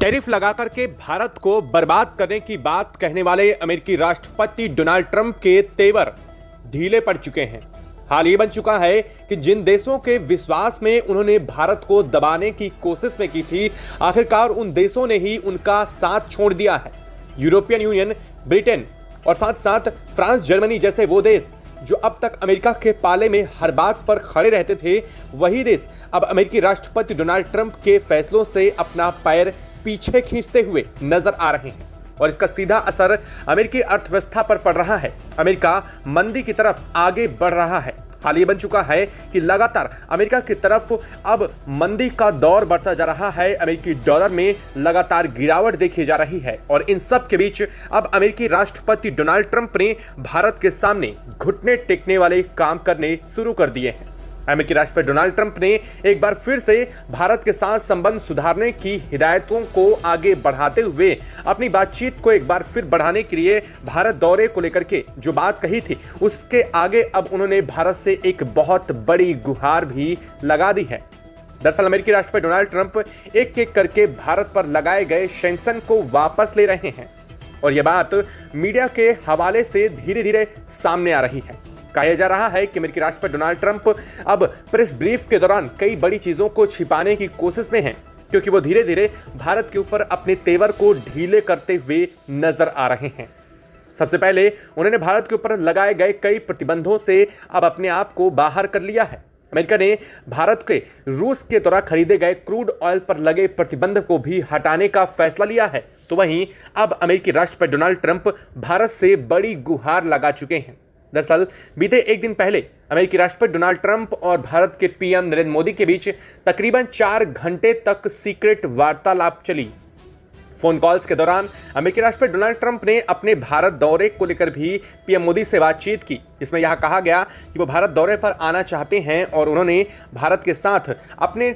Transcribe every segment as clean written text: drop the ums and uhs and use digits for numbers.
Tariff लगाकर के भारत को बर्बाद करने की बात कहने वाले अमेरिकी राष्ट्रपति डोनाल्ड ट्रंप के तेवर ढीले पड़ चुके हैं। हाल ये बन चुका है कि जिन देशों के विश्वास में उन्होंने भारत को दबाने की कोशिश में की थी, आखिरकार उन देशों ने ही उनका साथ छोड़ दिया है। यूरोपियन यूनियन, ब्रिटेन और साथ साथ फ्रांस, जर्मनी जैसे वो देश जो अब तक अमेरिका के पाले में हर बात पर खड़े रहते थे, वही देश अब अमेरिकी राष्ट्रपति डोनाल्ड ट्रंप के फैसलों से अपना पैर पीछे खींचते हुए नजर आ रहे हैं और इसका सीधा असर अमेरिकी अर्थव्यवस्था पर पड़ रहा है। अमेरिका मंदी की तरफ आगे बढ़ रहा है। हाल ये बन चुका है कि लगातार अमेरिका की तरफ अब मंदी का दौर बढ़ता जा रहा है। अमेरिकी डॉलर में लगातार गिरावट देखी जा रही है और इन सब के बीच अब अमेरिकी राष्ट्रपति डोनाल्ड ट्रंप ने भारत के सामने घुटने टेकने वाले काम करने शुरू कर दिए हैं। अमेरिकी राष्ट्रपति डोनाल्ड ट्रंप ने एक बार फिर से भारत के साथ संबंध सुधारने की हिदायतों को आगे बढ़ाते हुए अपनी बातचीत को एक बार फिर बढ़ाने के लिए भारत दौरे को लेकर के जो बात कही थी, उसके आगे अब उन्होंने भारत से एक बहुत बड़ी गुहार भी लगा दी है। दरअसल अमेरिकी राष्ट्रपति डोनाल्ड ट्रंप एक एक करके भारत पर लगाए गए सैंक्शन को वापस ले रहे हैं और यह बात मीडिया के हवाले से धीरे धीरे सामने आ रही है। कहा जा रहा है कि अमेरिकी राष्ट्रपति डोनाल्ड ट्रंप अब प्रेस ब्रीफ के दौरान कई बड़ी चीजों को छिपाने की कोशिश में हैं, क्योंकि वो धीरे धीरे भारत के ऊपर अपने तेवर को ढीले करते हुए नजर आ रहे हैं। सबसे पहले उन्होंने भारत के ऊपर लगाए गए कई प्रतिबंधों से अब अपने आप को बाहर कर लिया है। अमेरिका ने भारत के रूस के द्वारा खरीदे गए क्रूड ऑयल पर लगे प्रतिबंध को भी हटाने का फैसला लिया है। तो वहीं अब अमेरिकी राष्ट्रपति डोनाल्ड ट्रंप भारत से बड़ी गुहार लगा चुके हैं। दरअसल बीते एक दिन पहले अमेरिकी राष्ट्रपति डोनाल्ड ट्रंप और भारत के पीएम नरेंद्र मोदी के बीच तकरीबन 4 घंटे तक सीक्रेट वार्तालाप चली। फोन कॉल्स के दौरान अमेरिकी राष्ट्रपति डोनाल्ड ट्रंप ने अपने भारत दौरे को लेकर भी पीएम मोदी से बातचीत की, जिसमें यह कहा गया कि वो भारत दौरे पर आना चाहते हैं और उन्होंने भारत के साथ अपने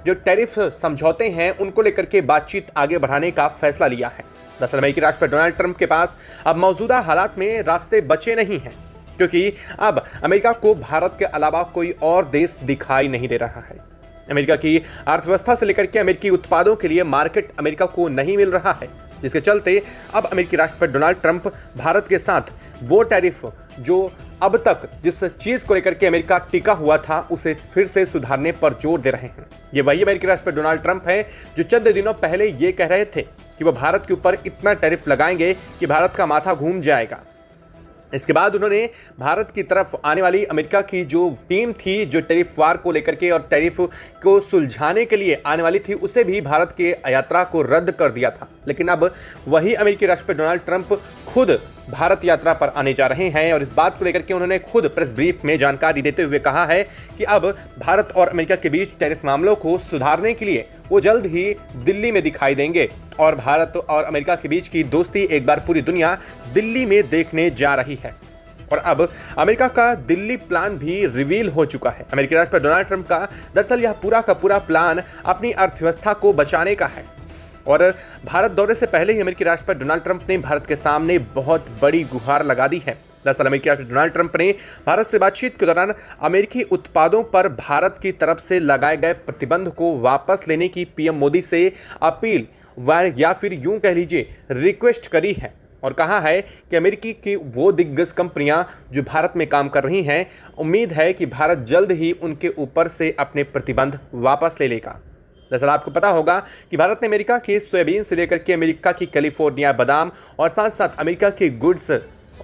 जो टैरिफ समझौते हैं उनको लेकर के बातचीत आगे बढ़ाने का फैसला लिया है। दरअसल अमेरिकी राष्ट्रपति डोनाल्ड ट्रंप के पास अब मौजूदा हालात में रास्ते बचे नहीं हैं, क्योंकि अब अमेरिका को भारत के अलावा कोई और देश दिखाई नहीं दे रहा है। अमेरिका की अर्थव्यवस्था से लेकर के अमेरिकी उत्पादों के लिए मार्केट अमेरिका को नहीं मिल रहा है, जिसके चलते अब अमेरिकी राष्ट्रपति डोनाल्ड ट्रंप भारत के साथ वो टैरिफ जो अब तक जिस चीज को लेकर के अमेरिका टिका हुआ था उसे फिर से सुधारने पर जोर दे रहे हैं। ये वही अमेरिकी राष्ट्रपति डोनाल्ड ट्रंप है जो चंद दिनों पहले ये कह रहे थे कि वो भारत के ऊपर इतना टैरिफ लगाएंगे कि भारत का माथा घूम जाएगा। इसके बाद उन्होंने भारत की तरफ आने वाली अमेरिका की जो टीम थी, जो टैरिफ वार को लेकर के और टैरिफ को सुलझाने के लिए आने वाली थी, उसे भी भारत के यात्रा को रद्द कर दिया था। लेकिन अब वही अमेरिकी राष्ट्रपति डोनाल्ड ट्रंप खुद भारत यात्रा पर आने जा रहे हैं और इस बात को लेकर के उन्होंने खुद प्रेस ब्रीफ में जानकारी देते हुए कहा है कि अब भारत और अमेरिका के बीच टैरिफ मामलों को सुधारने के लिए वो जल्द ही दिल्ली में दिखाई देंगे और भारत और अमेरिका के बीच की दोस्ती एक बार पूरी दुनिया दिल्ली में देखने जा रही है। और अब अमेरिका का दिल्ली प्लान भी रिवील हो चुका है। अमेरिकी राष्ट्रपति डोनाल्ड ट्रंप का दरअसल यह पूरा का पूरा प्लान अपनी अर्थव्यवस्था को बचाने का है और भारत दौरे से पहले ही अमेरिकी राष्ट्रपति डोनाल्ड ट्रंप ने भारत के सामने बहुत बड़ी गुहार लगा दी है। दरअसल अमेरिकी राष्ट्रपति डोनाल्ड ट्रंप ने भारत से बातचीत के दौरान अमेरिकी उत्पादों पर भारत की तरफ से लगाए गए प्रतिबंध को वापस लेने की पीएम मोदी से अपील या फिर यूं कह लीजिए रिक्वेस्ट करी है और कहा है कि अमेरिकी की वो दिग्गज कंपनियां जो भारत में काम कर रही हैं, उम्मीद है कि भारत जल्द ही उनके ऊपर से अपने प्रतिबंध वापस ले लेगा। दरअसल आपको पता होगा कि भारत ने अमेरिका के सोयाबीन से लेकर के अमेरिका की कैलिफोर्निया बादाम और साथ साथ अमेरिका के गुड्स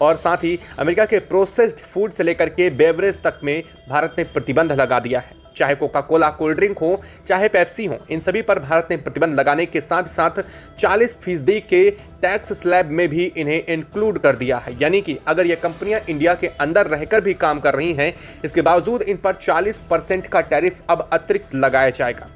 और साथ ही अमेरिका के प्रोसेस्ड फूड से लेकर के बेवरेज तक में भारत ने प्रतिबंध लगा दिया है। चाहे कोका कोला कोल्ड ड्रिंक हो, चाहे पेप्सी हो, इन सभी पर भारत ने प्रतिबंध लगाने के साथ साथ 40% के टैक्स स्लैब में भी इन्हें इंक्लूड कर दिया है। यानी कि अगर ये कंपनियां इंडिया के अंदर रहकर भी काम कर रही हैं, इसके बावजूद इन पर 40% का टैरिफ अब अतिरिक्त लगाया जाएगा,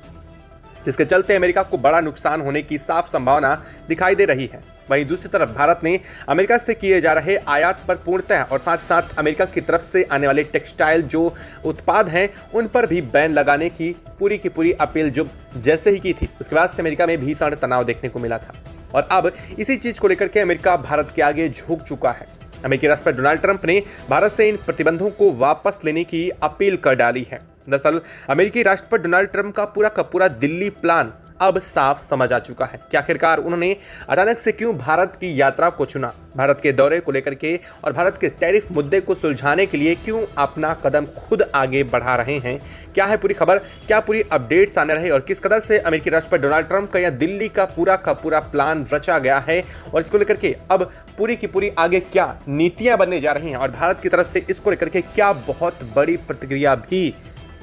जिसके चलते अमेरिका को बड़ा नुकसान होने की साफ संभावना दिखाई दे रही है। वहीं दूसरी तरफ भारत ने अमेरिका से किए जा रहे आयात पर पूर्णतः और साथ साथ अमेरिका की तरफ से आने वाले टेक्सटाइल जो उत्पाद हैं उन पर भी बैन लगाने की पूरी अपील जो जैसे ही की थी, उसके बाद से अमेरिका में भीषण तनाव देखने को मिला था और अब इसी चीज को लेकर के अमेरिका भारत के आगे झुक चुका है। अमेरिकी राष्ट्रपति डोनाल्ड ट्रंप ने भारत से इन प्रतिबंधों को वापस लेने की अपील कर डाली है। दरअसल अमेरिकी राष्ट्रपति डोनाल्ड ट्रंप का पूरा दिल्ली प्लान अब साफ समझ आ चुका है कि आखिरकार उन्होंने अचानक से क्यों भारत की यात्रा को चुना, भारत के दौरे को लेकर के और भारत के टैरिफ मुद्दे को सुलझाने के लिए क्यों अपना कदम खुद आगे बढ़ा रहे हैं। क्या है पूरी खबर, क्या पूरी अपडेट सामने रहे और किस कदर से अमेरिकी राष्ट्रपति डोनाल्ड ट्रंप का या दिल्ली का पूरा प्लान रचा गया है और इसको लेकर के अब पूरी की पूरी आगे क्या नीतियां बनने जा रही हैं और भारत की तरफ से इसको लेकर के क्या बहुत बड़ी प्रतिक्रिया भी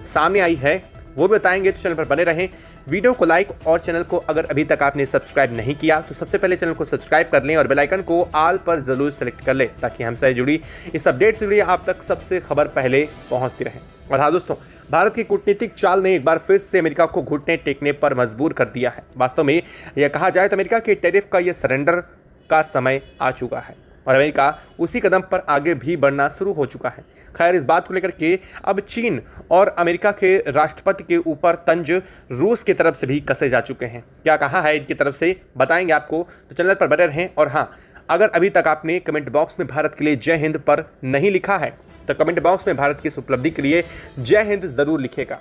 सामने आई है, वो भी बताएंगे। तो चैनल पर बने रहें, वीडियो को लाइक और चैनल को अगर अभी तक आपने सब्सक्राइब नहीं किया तो सबसे पहले चैनल को सब्सक्राइब कर लें और बेल आइकन को ऑल पर जरूर सेलेक्ट कर लें ताकि हमसे जुड़ी इस अपडेट से जुड़ी आप तक सबसे खबर पहले पहुंचती रहे। और हाँ दोस्तों, भारत की कूटनीतिक चाल ने एक बार फिर से अमेरिका को घुटने टेकने पर मजबूर कर दिया है। वास्तव में यह कहा जाए तो अमेरिका के टैरिफ का यह सरेंडर का समय आ चुका है और अमेरिका उसी कदम पर आगे भी बढ़ना शुरू हो चुका है। खैर, इस बात को लेकर के अब चीन और अमेरिका के राष्ट्रपति के ऊपर तंज रूस की तरफ से भी कसे जा चुके हैं। क्या कहा है इनकी तरफ से बताएंगे आपको, तो चैनल पर बने रहें। और हाँ, अगर अभी तक आपने कमेंट बॉक्स में भारत के लिए जय हिंद पर नहीं लिखा है तो कमेंट बॉक्स में भारत की इस उपलब्धि के लिए जय हिंद जरूर लिखेगा।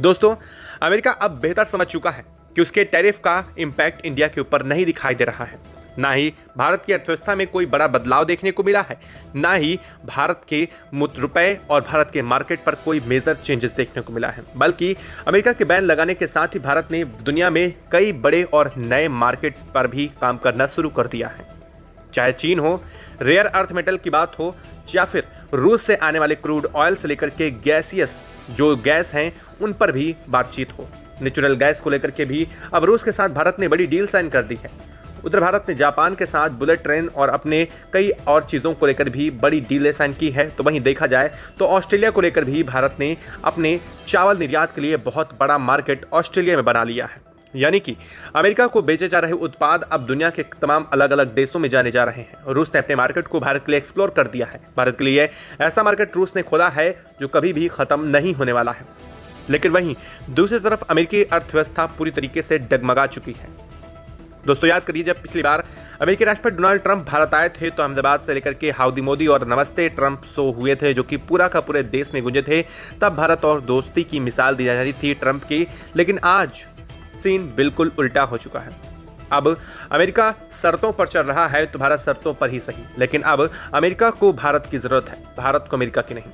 दोस्तों, अमेरिका अब बेहतर समझ चुका है कि उसके टैरिफ का इम्पैक्ट इंडिया के ऊपर नहीं दिखाई दे रहा है। ना ही भारत की अर्थव्यवस्था में कोई बड़ा बदलाव देखने को मिला है, ना ही भारत के रुपए और भारत के मार्केट पर कोई मेजर चेंजेस देखने को मिला है, बल्कि अमेरिका के बैन लगाने के साथ ही भारत ने दुनिया में कई बड़े और नए मार्केट पर भी काम करना शुरू कर दिया है। चाहे चीन हो, रेयर अर्थ मेटल की बात हो या फिर रूस से आने वाले क्रूड ऑयल से लेकर के गैसियस जो गैस हैं उन पर भी बातचीत हो। नेचुरल गैस को लेकर के भी अब रूस के साथ भारत ने बड़ी डील साइन कर दी है। उधर भारत ने जापान के साथ बुलेट ट्रेन और अपने कई और चीज़ों को लेकर भी बड़ी डीलें साइन की है। तो वहीं देखा जाए तो ऑस्ट्रेलिया को लेकर भी भारत ने अपने चावल निर्यात के लिए बहुत बड़ा मार्केट ऑस्ट्रेलिया में बना लिया है। यानी कि अमेरिका को बेचे जा रहे उत्पाद अब दुनिया के तमाम अलग अलग देशों में जाने जा रहे हैं। रूस ने अपने मार्केट को भारत के लिए एक्सप्लोर कर दिया है। भारत के लिए ऐसा मार्केट रूस ने खोला है जो कभी भी खत्म नहीं होने वाला है। लेकिन वहीं दूसरी तरफ अमेरिकी अर्थव्यवस्था पूरी तरीके से डगमगा चुकी है। दोस्तों, याद करिए, जब पिछली बार अमेरिकी राष्ट्रपति डोनाल्ड ट्रंप भारत आए थे तो अहमदाबाद से लेकर के हाउडी मोदी और नमस्ते ट्रंप शो हुए थे जो कि पूरा का पूरे देश में गूंजे थे। तब भारत और दोस्ती की मिसाल दी जा रही थी ट्रंप की। लेकिन आज सीन बिल्कुल उल्टा हो चुका है। अब अमेरिका शर्तों पर चल रहा है तो भारत शर्तों पर ही सही, लेकिन अब अमेरिका को भारत की जरूरत है, भारत को अमेरिका की नहीं।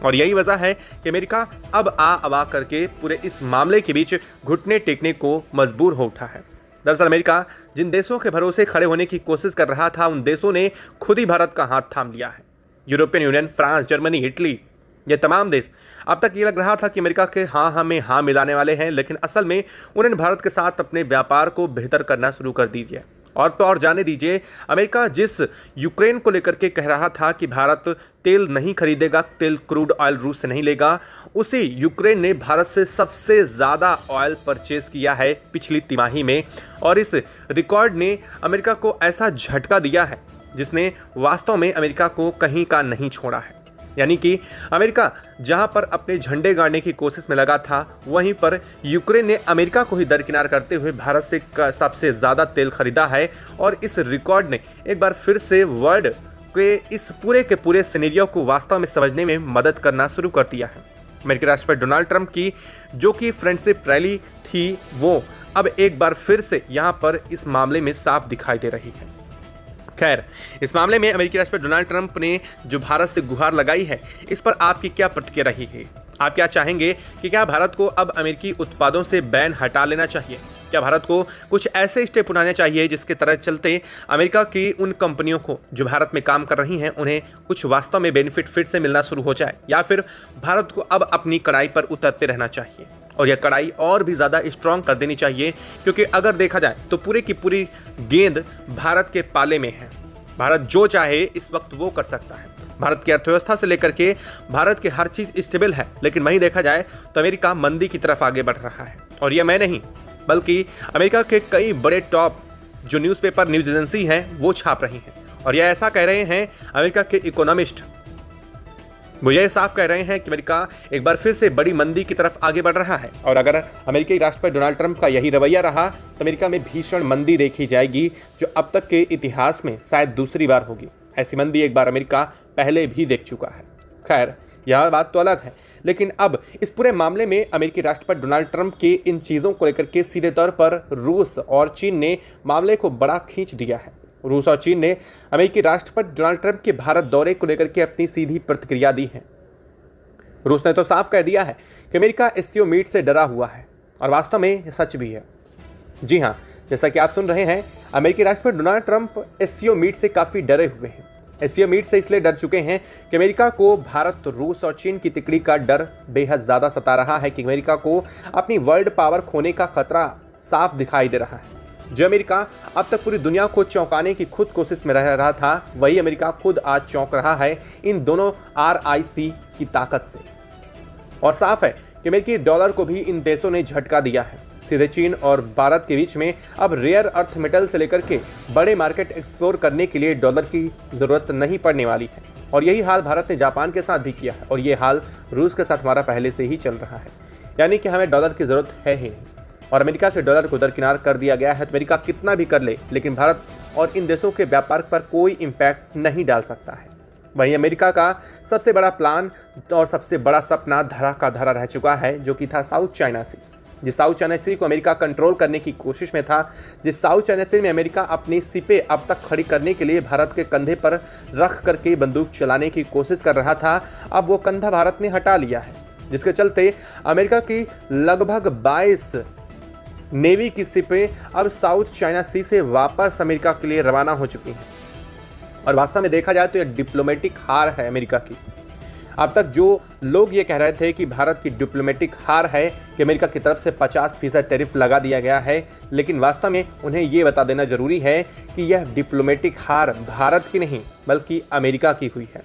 और यही वजह है कि अमेरिका अब आ करके पूरे इस मामले के बीच घुटने टेकने को मजबूर हो उठा है। दरअसल अमेरिका जिन देशों के भरोसे खड़े होने की कोशिश कर रहा था उन देशों ने खुद ही भारत का हाथ थाम लिया है। European union, France, Germany, Italy, ये तमाम देश अब तक ये लग रहा था कि अमेरिका के हाँ में हाँ मिलाने वाले हैं, लेकिन असल में उन्होंने भारत के साथ अपने व्यापार को बेहतर करना शुरू कर दीजिए। और तो और जाने दीजिए, अमेरिका जिस यूक्रेन को लेकर के कह रहा था कि भारत तेल नहीं खरीदेगा, तेल क्रूड ऑयल रूस से नहीं लेगा, उसी यूक्रेन ने भारत से सबसे ज़्यादा ऑयल परचेज किया है पिछली तिमाही में। और इस रिकॉर्ड ने अमेरिका को ऐसा झटका दिया है जिसने वास्तव में अमेरिका को कहीं का नहीं छोड़ा है। यानी कि अमेरिका जहां पर अपने झंडे गाड़ने की कोशिश में लगा था, वहीं पर यूक्रेन ने अमेरिका को ही दरकिनार करते हुए भारत से सबसे ज़्यादा तेल खरीदा है। और इस रिकॉर्ड ने एक बार फिर से वर्ल्ड के इस पूरे के पूरे सिनेरियो को वास्तव में समझने में मदद करना शुरू कर दिया है। अमेरिकी राष्ट्रपति डोनाल्ड ट्रंप की जो कि फ्रेंडशिप रैली थी, वो अब एक बार फिर से यहाँ पर इस मामले में साफ दिखाई दे रही है। खैर, इस मामले में अमेरिकी राष्ट्रपति डोनाल्ड ट्रंप ने जो भारत से गुहार लगाई है, इस पर आपकी क्या प्रतिक्रिया रही है? आप क्या चाहेंगे कि क्या भारत को अब अमेरिकी उत्पादों से बैन हटा लेना चाहिए? क्या भारत को कुछ ऐसे स्टेप उठाने चाहिए जिसके तरह चलते अमेरिका की उन कंपनियों को जो भारत में काम कर रही हैं उन्हें कुछ वास्तव में बेनिफिट फिर से मिलना शुरू हो जाए? या फिर भारत को अब अपनी कड़ाई पर उतरते रहना चाहिए और यह कड़ाई और भी ज़्यादा स्ट्रॉन्ग कर देनी चाहिए? क्योंकि अगर देखा जाए तो पूरी की पूरी गेंद भारत के पाले में है। भारत जो चाहे इस वक्त वो कर सकता है। भारत की अर्थव्यवस्था से लेकर के भारत की हर चीज़ स्टेबल है, लेकिन वहीं देखा जाए तो अमेरिका मंदी की तरफ आगे बढ़ रहा है। और यह मैं नहीं बल्कि अमेरिका के कई बड़े टॉप जो न्यूज़पेपर, न्यूज़ एजेंसी हैं वो छाप रही हैं। और यह ऐसा कह रहे हैं अमेरिका के इकोनॉमिस्ट, वो ये साफ कह रहे हैं कि अमेरिका एक बार फिर से बड़ी मंदी की तरफ आगे बढ़ रहा है। और अगर अमेरिकी राष्ट्रपति डोनाल्ड ट्रंप का यही रवैया रहा तो अमेरिका में भीषण मंदी देखी जाएगी, जो अब तक के इतिहास में शायद दूसरी बार होगी। ऐसी मंदी एक बार अमेरिका पहले भी देख चुका है। खैर, यह बात तो अलग है, लेकिन अब इस पूरे मामले में अमेरिकी राष्ट्रपति डोनाल्ड ट्रंप के इन चीज़ों को लेकर के सीधे तौर पर रूस और चीन ने मामले को बड़ा खींच दिया है। रूस और चीन ने अमेरिकी राष्ट्रपति डोनाल्ड ट्रंप के भारत दौरे को लेकर के अपनी सीधी प्रतिक्रिया दी है। रूस ने तो साफ कह दिया है कि अमेरिका एससीओ मीट से डरा हुआ है, और वास्तव में यह सच भी है। जी हाँ, जैसा कि आप सुन रहे हैं, अमेरिकी राष्ट्रपति डोनाल्ड ट्रंप एससीओ मीट से काफ़ी डरे हुए हैं। एससीओ मीट से इसलिए डर चुके हैं कि अमेरिका को भारत, रूस और चीन की तिकड़ी का डर बेहद ज़्यादा सता रहा है कि अमेरिका को अपनी वर्ल्ड पावर खोने का खतरा साफ दिखाई दे रहा है। जो अमेरिका अब तक पूरी दुनिया को चौंकाने की खुद कोशिश में रह रहा था, वही अमेरिका खुद आज चौंक रहा है इन दोनों RIC की ताकत से। और साफ है कि अमेरिकी डॉलर को भी इन देशों ने झटका दिया है। सीधे चीन और भारत के बीच में अब रेयर अर्थ मेटल से लेकर के बड़े मार्केट एक्सप्लोर करने के लिए डॉलर की ज़रूरत नहीं पड़ने वाली है। और यही हाल भारत ने जापान के साथ भी किया है, और ये हाल रूस के साथ हमारा पहले से ही चल रहा है। यानी कि हमें डॉलर की ज़रूरत है ही नहीं, और अमेरिका से डॉलर को दरकिनार कर दिया गया है। तो अमेरिका कितना भी कर ले, लेकिन भारत और इन देशों के व्यापार पर कोई इम्पैक्ट नहीं डाल सकता है। वहीं अमेरिका का सबसे बड़ा प्लान और सबसे बड़ा सपना धरा का धरा रह चुका है, जो कि था साउथ चाइना सी। जिस साउथ चाइना सी को अमेरिका कंट्रोल करने की कोशिश में था, जिस साउथ चाइना सी में अमेरिका अपनी सिपें अब तक खड़ी करने के लिए भारत के कंधे पर रख करके बंदूक चलाने की कोशिश कर रहा था, अब वो कंधा भारत ने हटा लिया है, जिसके चलते अमेरिका की लगभग 22 नेवी की सिपें अब साउथ चाइना सी से वापस अमेरिका के लिए रवाना हो चुकी हैं। और वास्तव में देखा जाए तो यह डिप्लोमेटिक हार है अमेरिका की। अब तक जो लोग ये कह रहे थे कि भारत की डिप्लोमेटिक हार है कि अमेरिका की तरफ से 50% टैरिफ लगा दिया गया है, लेकिन वास्तव में उन्हें ये बता देना जरूरी है कि यह डिप्लोमेटिक हार भारत की नहीं बल्कि अमेरिका की हुई है,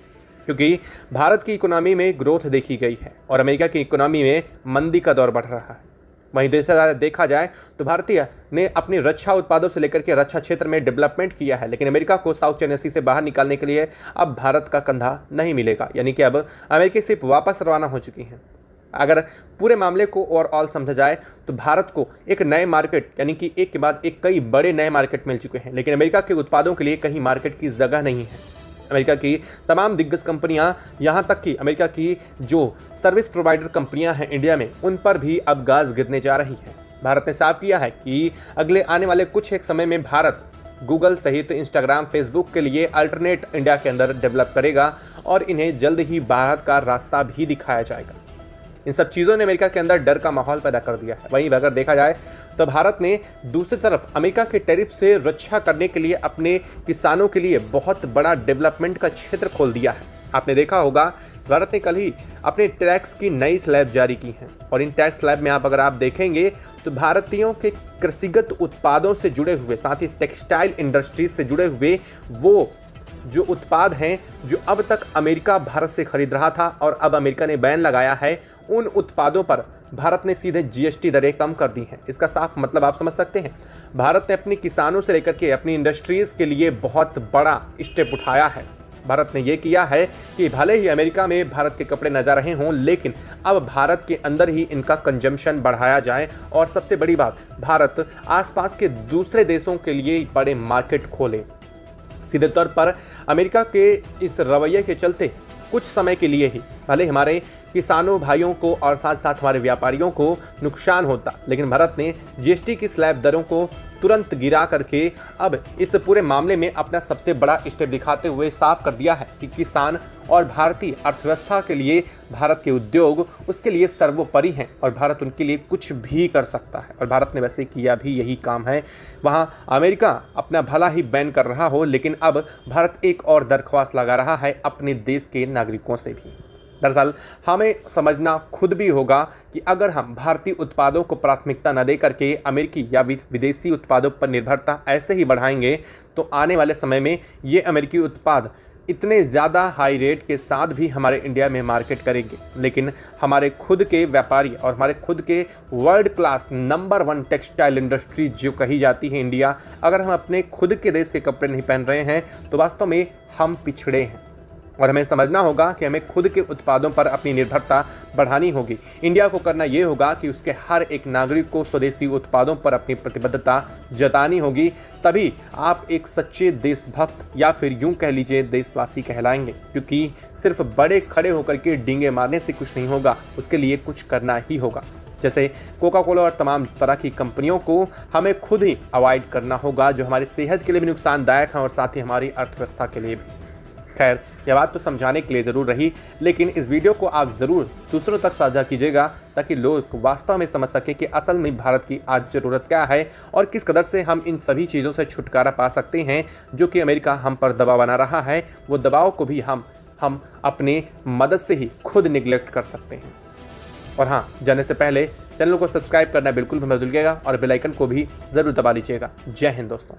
क्योंकि भारत की इकोनॉमी में ग्रोथ देखी गई है और अमेरिका की इकोनॉमी में मंदी का दौर बढ़ रहा है। वहीं देखा जाए तो भारतीय ने अपनी रक्षा उत्पादों से लेकर के रक्षा क्षेत्र में डेवलपमेंट किया है, लेकिन अमेरिका को साउथ चाइना सी से बाहर निकालने के लिए अब भारत का कंधा नहीं मिलेगा। यानी कि अब अमेरिकी सिप वापस रवाना हो चुकी हैं। अगर पूरे मामले को ओवरऑल समझा जाए तो भारत को एक नए मार्केट, यानी कि एक के बाद एक कई बड़े नए मार्केट मिल चुके हैं, लेकिन अमेरिका के उत्पादों के लिए कहीं मार्केट की जगह नहीं है। अमेरिका की तमाम दिग्गज कंपनियां, यहाँ तक कि अमेरिका की जो सर्विस प्रोवाइडर कंपनियां हैं इंडिया में, उन पर भी अब गाज गिरने जा रही है। भारत ने साफ किया है कि अगले आने वाले कुछ एक समय में भारत गूगल सहित इंस्टाग्राम, फेसबुक के लिए अल्टरनेट इंडिया के अंदर डेवलप करेगा और इन्हें जल्द ही भारत का रास्ता भी दिखाया जाएगा। इन सब चीज़ों ने अमेरिका के अंदर डर का माहौल पैदा कर दिया है। वहीं अगर देखा जाए तो भारत ने दूसरी तरफ अमेरिका के टैरिफ से रक्षा करने के लिए अपने किसानों के लिए बहुत बड़ा डेवलपमेंट का क्षेत्र खोल दिया है। आपने देखा होगा भारत ने कल ही अपने टैक्स की नई स्लैब जारी की है, और इन टैक्स स्लैब में अगर आप देखेंगे तो भारतीयों के कृषिगत उत्पादों से जुड़े हुए, साथ ही टेक्सटाइल इंडस्ट्रीज से जुड़े हुए वो जो उत्पाद हैं जो अब तक अमेरिका भारत से खरीद रहा था और अब अमेरिका ने बैन लगाया है, उन उत्पादों पर भारत ने सीधे GST दरें कम कर दी हैं। इसका साफ मतलब आप समझ सकते हैं, भारत ने अपने किसानों से लेकर के अपनी इंडस्ट्रीज़ के लिए बहुत बड़ा स्टेप उठाया है। भारत ने यह किया है कि भले ही अमेरिका में भारत के कपड़े न जा रहे हों, लेकिन अब भारत के अंदर ही इनका कंजम्पशन बढ़ाया जाए, और सबसे बड़ी बात, भारत आसपास के दूसरे देशों के लिए बड़े मार्केट खोले। सीधे तौर पर अमेरिका के इस रवैये के चलते कुछ समय के लिए ही भले हमारे किसानों भाइयों को और साथ साथ हमारे व्यापारियों को नुकसान होता, लेकिन भारत ने GST की स्लैब दरों को तुरंत गिरा करके अब इस पूरे मामले में अपना सबसे बड़ा स्टेप दिखाते हुए साफ कर दिया है कि किसान और भारतीय अर्थव्यवस्था के लिए भारत के उद्योग उसके लिए सर्वोपरि हैं और भारत उनके लिए कुछ भी कर सकता है। और भारत ने वैसे किया भी यही काम है। वहाँ अमेरिका अपना भला ही बैन कर रहा हो, लेकिन अब भारत एक और दरख्वास्त लगा रहा है अपने देश के नागरिकों से भी। दरअसल हमें समझना खुद भी होगा कि अगर हम भारतीय उत्पादों को प्राथमिकता न दे करके अमेरिकी या विदेशी उत्पादों पर निर्भरता ऐसे ही बढ़ाएंगे तो आने वाले समय में ये अमेरिकी उत्पाद इतने ज़्यादा हाई रेट के साथ भी हमारे इंडिया में मार्केट करेंगे, लेकिन हमारे खुद के व्यापारी और हमारे खुद के world class number 1 textile industry जो कही जाती है इंडिया, अगर हम अपने खुद के देश के कपड़े नहीं पहन रहे हैं तो वास्तव में हम पिछड़े हैं। और हमें समझना होगा कि हमें खुद के उत्पादों पर अपनी निर्भरता बढ़ानी होगी। इंडिया को करना ये होगा कि उसके हर एक नागरिक को स्वदेशी उत्पादों पर अपनी प्रतिबद्धता जतानी होगी। तभी आप एक सच्चे देशभक्त या फिर यूं कह लीजिए देशवासी कहलाएंगे, क्योंकि सिर्फ बड़े खड़े होकर के डींगे मारने से कुछ नहीं होगा, उसके लिए कुछ करना ही होगा। जैसे कोका कोला और तमाम तरह की कंपनियों को हमें खुद ही अवॉइड करना होगा, जो हमारी सेहत के लिए भी नुकसानदायक है और साथ ही हमारी अर्थव्यवस्था के लिए भी। खैर, यह बात तो समझाने के लिए ज़रूर रही, लेकिन इस वीडियो को आप ज़रूर दूसरों तक साझा कीजिएगा ताकि लोग वास्तव में समझ सकें कि असल में भारत की आज ज़रूरत क्या है और किस कदर से हम इन सभी चीज़ों से छुटकारा पा सकते हैं जो कि अमेरिका हम पर दबाव बना रहा है। वो दबाव को भी हम अपने मदद से ही खुद निगलेक्ट कर सकते हैं। और हाँ, जाने से पहले चैनल को सब्सक्राइब करना बिल्कुल भी मत भूलिएगा और बेल आइकन को भी ज़रूर दबा लीजिएगा। जय हिंद दोस्तों।